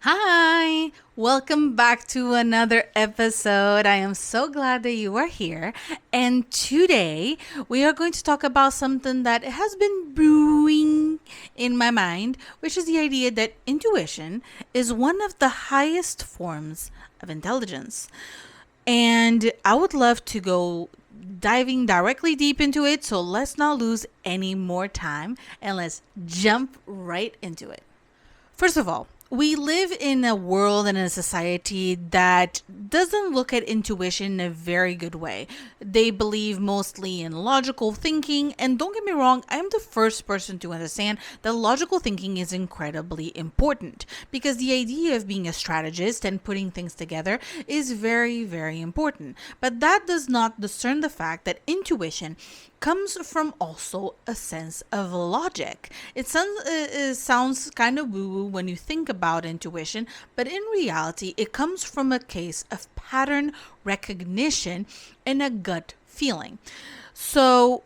Hi, welcome back to another episode. I am so glad that you are here. And today we are going to talk about something that has been brewing in my mind, which is the idea that intuition is one of the highest forms of intelligence. And I would love to go diving directly deep into it. So let's not lose any more time and let's jump right into it. First of all, we live in a world and a society that doesn't look at intuition in a very good way. They believe mostly in logical thinking, and don't get me wrong, I'm the first person to understand that logical thinking is incredibly important because the idea of being a strategist and putting things together is very, very important. But that does not discern the fact that intuition comes from also a sense of logic. It sounds kind of woo woo when you think about intuition, but in reality, it comes from a case of pattern recognition and a gut feeling. So,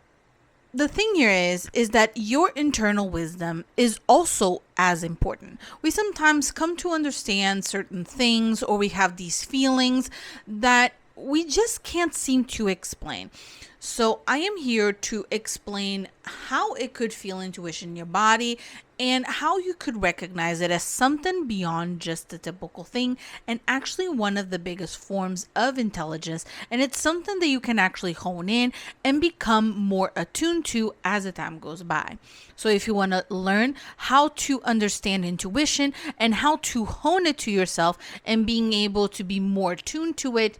the thing here is that your internal wisdom is also as important. We sometimes come to understand certain things or we have these feelings that we just can't seem to explain. So, I am here to explain how it could feel intuition in your body and how you could recognize it as something beyond just the typical thing and actually one of the biggest forms of intelligence. And it's something that you can actually hone in and become more attuned to as the time goes by. So, if you want to learn how to understand intuition and how to hone it to yourself and being able to be more attuned to it,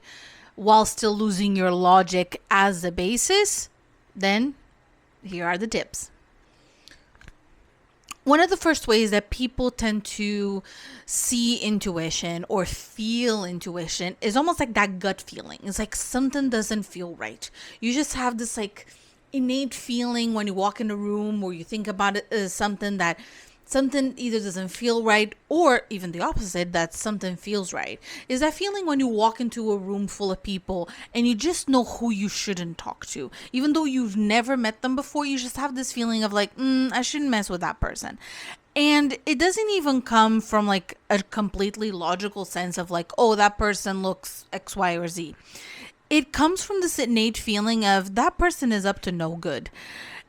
while still losing your logic as the basis, then here are the tips. One of the first ways that people tend to see intuition or feel intuition is almost like that gut feeling. It's like something doesn't feel right. You just have this like innate feeling when you walk in a room or you think about it as something either doesn't feel right or even the opposite, that something feels right. Is that feeling when you walk into a room full of people and you just know who you shouldn't talk to. Even though you've never met them before, you just have this feeling of like, I shouldn't mess with that person. And it doesn't even come from like a completely logical sense of like, oh, that person looks X, Y, or Z. It comes from this innate feeling of that person is up to no good.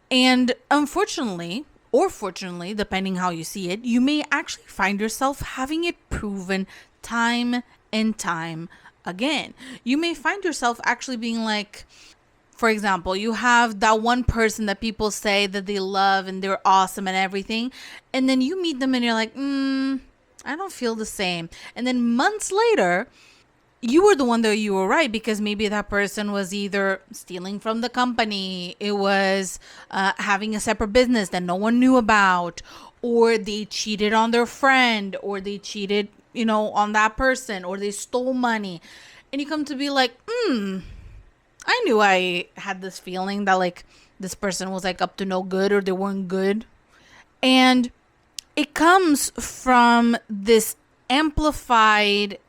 And unfortunately, or fortunately, depending how you see it, you may actually find yourself having it proven time and time again. You may find yourself actually being like, for example, you have that one person that people say that they love and they're awesome and everything, and then you meet them and you're like, I don't feel the same. And then months later, you were the one that you were right because maybe that person was either stealing from the company, it was having a separate business that no one knew about, or they cheated on their friend, or they cheated, on that person, or they stole money. And you come to be like, I knew I had this feeling that like this person was like up to no good or they weren't good. And it comes from this amplified,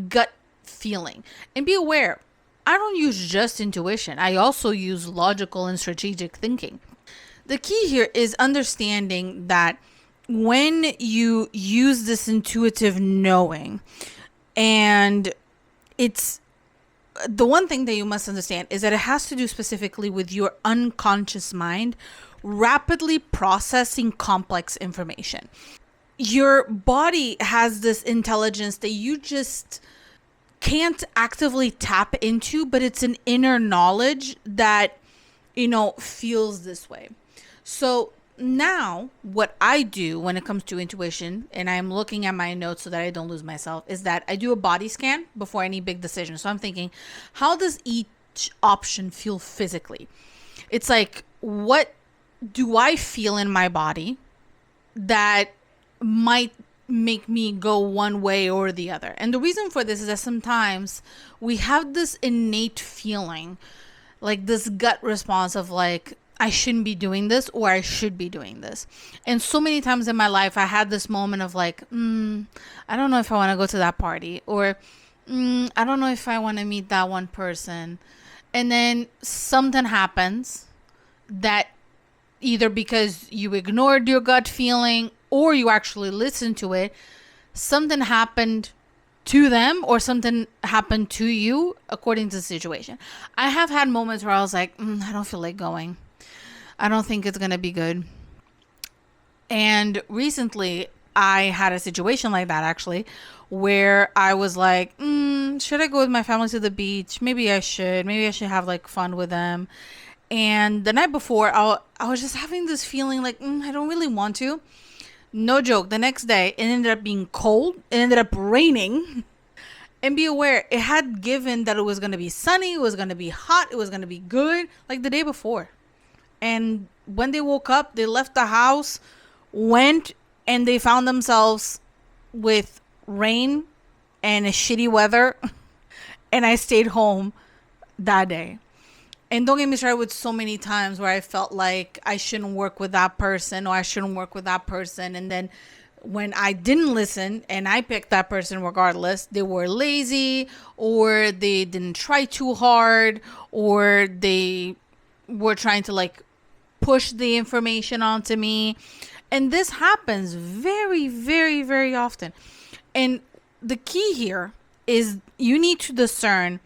gut feeling. And be aware, I don't use just intuition. I also use logical and strategic thinking. The key here is understanding that when you use this intuitive knowing, and it's the one thing that you must understand is that it has to do specifically with your unconscious mind rapidly processing complex information. Your body has this intelligence that you just can't actively tap into, but it's an inner knowledge that, feels this way. So now what I do when it comes to intuition, and I'm looking at my notes so that I don't lose myself, is that I do a body scan before any big decision. So I'm thinking, how does each option feel physically? It's like, what do I feel in my body that might make me go one way or the other? And the reason for this is that sometimes we have this innate feeling, like this gut response of like, I shouldn't be doing this or I should be doing this. And so many times in my life, I had this moment of like, I don't know if I want to go to that party, or I don't know if I want to meet that one person. And then something happens that either because you ignored your gut feeling or you actually listened to it, something happened to them or something happened to you according to the situation. I have had moments where I was like, I don't feel like going. I don't think it's going to be good. And recently, I had a situation like that actually, where I was like, should I go with my family to the beach? Maybe I should. Maybe I should have like fun with them. And the night before, I was just having this feeling like, I don't really want to. No joke. The next day, it ended up being cold. It ended up raining. And be aware, it had given that it was going to be sunny, it was going to be hot, it was going to be good, like the day before. And when they woke up, they left the house, went, and they found themselves with rain and a shitty weather. And I stayed home that day. And don't get me started with so many times where I felt like I shouldn't work with that person or I shouldn't work with that person. And then when I didn't listen and I picked that person regardless, they were lazy or they didn't try too hard or they were trying to like push the information onto me. And this happens very, very, very often. And the key here is you need to discern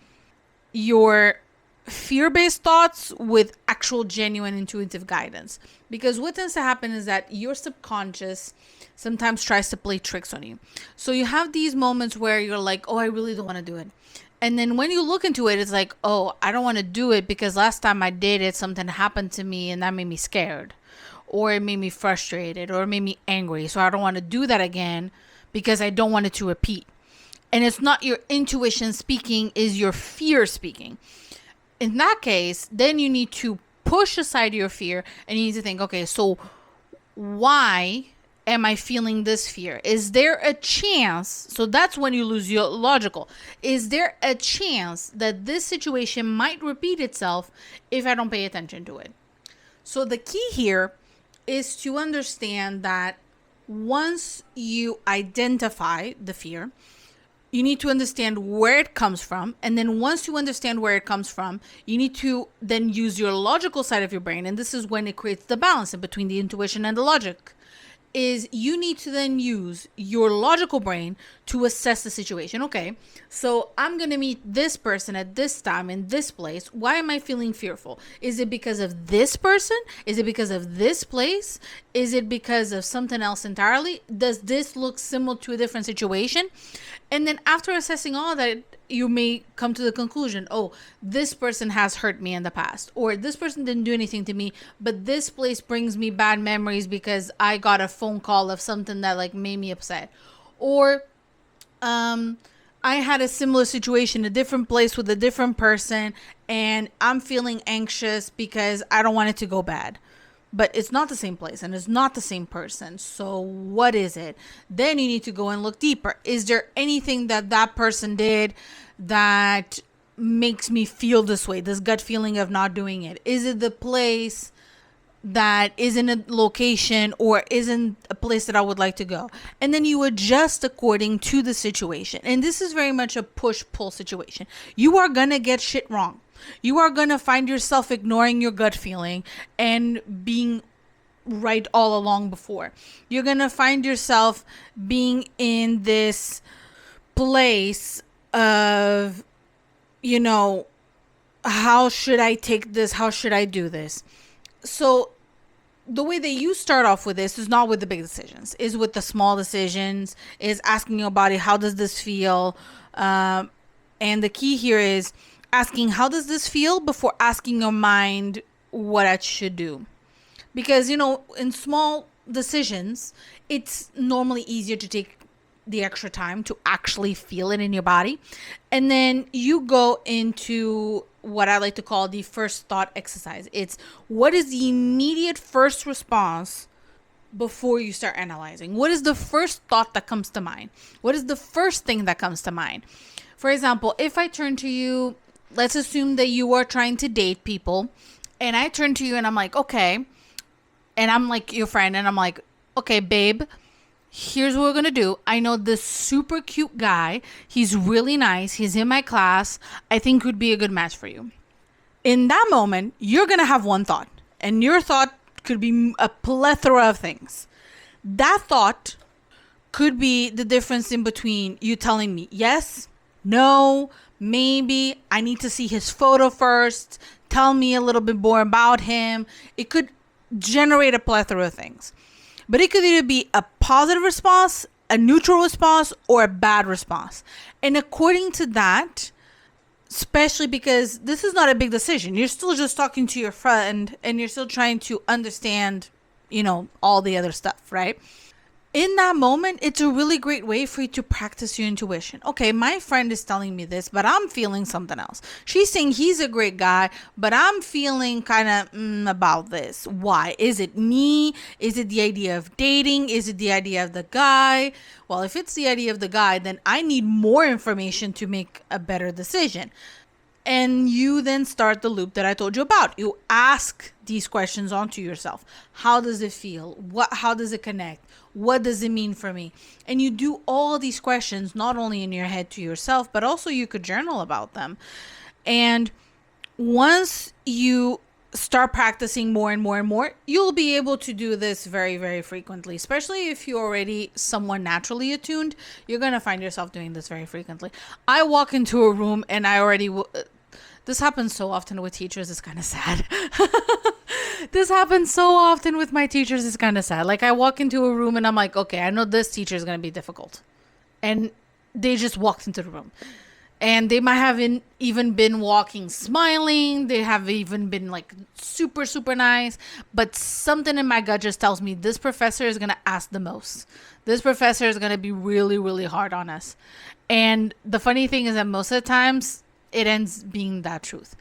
your fear-based thoughts with actual genuine intuitive guidance, because what tends to happen is that your subconscious sometimes tries to play tricks on you. So you have these moments where you're like, oh, I really don't want to do it, and then when you look into it, it's like, oh, I don't want to do it because last time I did it, something happened to me and that made me scared, or it made me frustrated, or it made me angry, so I don't want to do that again because I don't want it to repeat. And it's not your intuition speaking, is your fear speaking. In that case, then you need to push aside your fear and you need to think, okay, so why am I feeling this fear? Is there a chance? So that's when you lose your logical. Is there a chance that this situation might repeat itself if I don't pay attention to it? So the key here is to understand that once you identify the fear, you need to understand where it comes from. And then once you understand where it comes from, you need to then use your logical side of your brain. And this is when it creates the balance in between the intuition and the logic. Is you need to then use your logical brain to assess the situation. Okay, so I'm going to meet this person at this time in this place. Why am I feeling fearful? Is it because of this person? Is it because of this place? Is it because of something else entirely? Does this look similar to a different situation? And then after assessing all that, you may come to the conclusion, oh, this person has hurt me in the past, or this person didn't do anything to me, but this place brings me bad memories because I got a phone call of something that like made me upset, or I had a similar situation, a different place with a different person, and I'm feeling anxious because I don't want it to go bad. But it's not the same place and it's not the same person. So what is it? Then you need to go and look deeper. Is there anything that that person did that makes me feel this way, this gut feeling of not doing it? Is it the place that isn't a location or isn't a place that I would like to go? And then you adjust according to the situation. And this is very much a push-pull situation. You are going to get shit wrong. You are going to find yourself ignoring your gut feeling and being right all along before. You're going to find yourself being in this place of, you know, how should I take this? How should I do this? So the way that you start off with this is not with the big decisions, is with the small decisions, is asking your body, how does this feel? And the key here is asking, how does this feel, before asking your mind what I should do. Because, you know, in small decisions, it's normally easier to take the extra time to actually feel it in your body. And then you go into what I like to call the first thought exercise. It's what is the immediate first response before you start analyzing? What is the first thought that comes to mind? What is the first thing that comes to mind? For example, if I turn to you, let's assume that you are trying to date people, and I turn to you and I'm like, okay, and I'm like your friend, and I'm like, okay, babe, here's what we're going to do. I know this super cute guy. He's really nice. He's in my class. I think would be a good match for you. In that moment, you're going to have one thought, and your thought could be a plethora of things. That thought could be the difference in between you telling me yes, no, maybe, I need to see his photo first, tell me a little bit more about him. It could generate a plethora of things. But it could either be a positive response, a neutral response, or a bad response. And according to that, especially because this is not a big decision, you're still just talking to your friend and you're still trying to understand, all the other stuff, right? In that moment, it's a really great way for you to practice your intuition. Okay, my friend is telling me this, but I'm feeling something else. She's saying he's a great guy, but I'm feeling kind of about this. Why? Is it me? Is it the idea of dating? Is it the idea of the guy? Well, if it's the idea of the guy, then I need more information to make a better decision. And you then start the loop that I told you about. You ask these questions onto yourself. How does it feel? How does it connect? What does it mean for me? And you do all these questions, not only in your head to yourself, but also you could journal about them. And once you start practicing more and more and more, you'll be able to do this very, very frequently. Especially if you're already someone naturally attuned, you're going to find yourself doing this very frequently. I walk into a room and I already this happens so often with teachers, it's kind of sad. This happens so often with my teachers, it's kind of sad. Like, I walk into a room and I'm like, okay, I know this teacher is going to be difficult, and they just walked into the room. And they might have even been walking smiling. They have even been like super, super nice. But something in my gut just tells me this professor is going to ask the most. This professor is going to be really, really hard on us. And the funny thing is that most of the times it ends being that truth.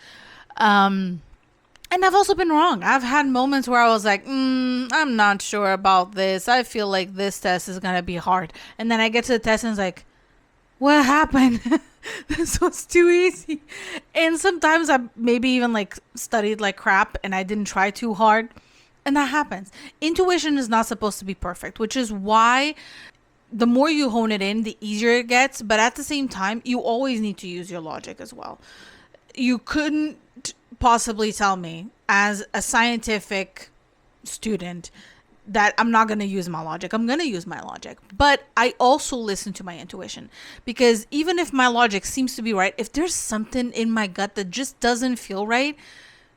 And I've also been wrong. I've had moments where I was like, I'm not sure about this. I feel like this test is going to be hard. And then I get to the test and it's like, what happened? This was too easy. And sometimes I maybe even like studied like crap and I didn't try too hard. And that happens. Intuition is not supposed to be perfect, which is why the more you hone it in, the easier it gets. But at the same time, you always need to use your logic as well. You couldn't possibly tell me as a scientific student that I'm not going to use my logic. I'm going to use my logic. But I also listen to my intuition, because even if my logic seems to be right, if there's something in my gut that just doesn't feel right,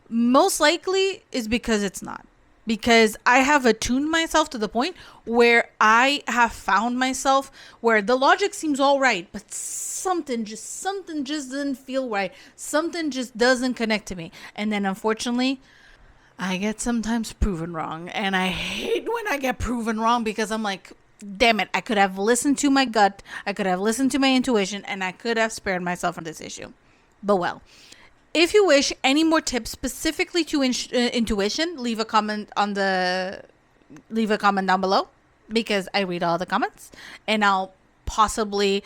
most likely is because it's not. Because I have attuned myself to the point where I have found myself where the logic seems all right, but something just doesn't feel right. Something just doesn't connect to me. And then unfortunately, I get sometimes proven wrong, and I hate when I get proven wrong, because I'm like, damn it, I could have listened to my gut, I could have listened to my intuition, and I could have spared myself from this issue. But well, if you wish any more tips specifically to intuition, leave a comment down below, because I read all the comments, and I'll possibly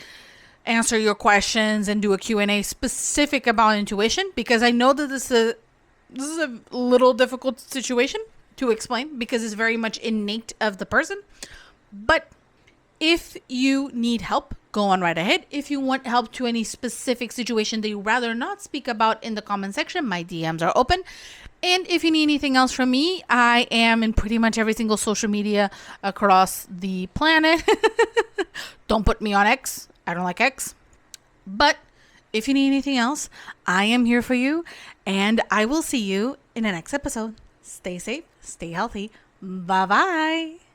answer your questions and do a Q&A specific about intuition, because I know that this is a little difficult situation to explain, because it's very much innate of the person. But if you need help, go on right ahead. If you want help to any specific situation that you'd rather not speak about in the comment section, my DMs are open. And if you need anything else from me, I am in pretty much every single social media across the planet. Don't put me on X. I don't like X. But if you need anything else, I am here for you, and I will see you in the next episode. Stay safe, stay healthy. Bye-bye.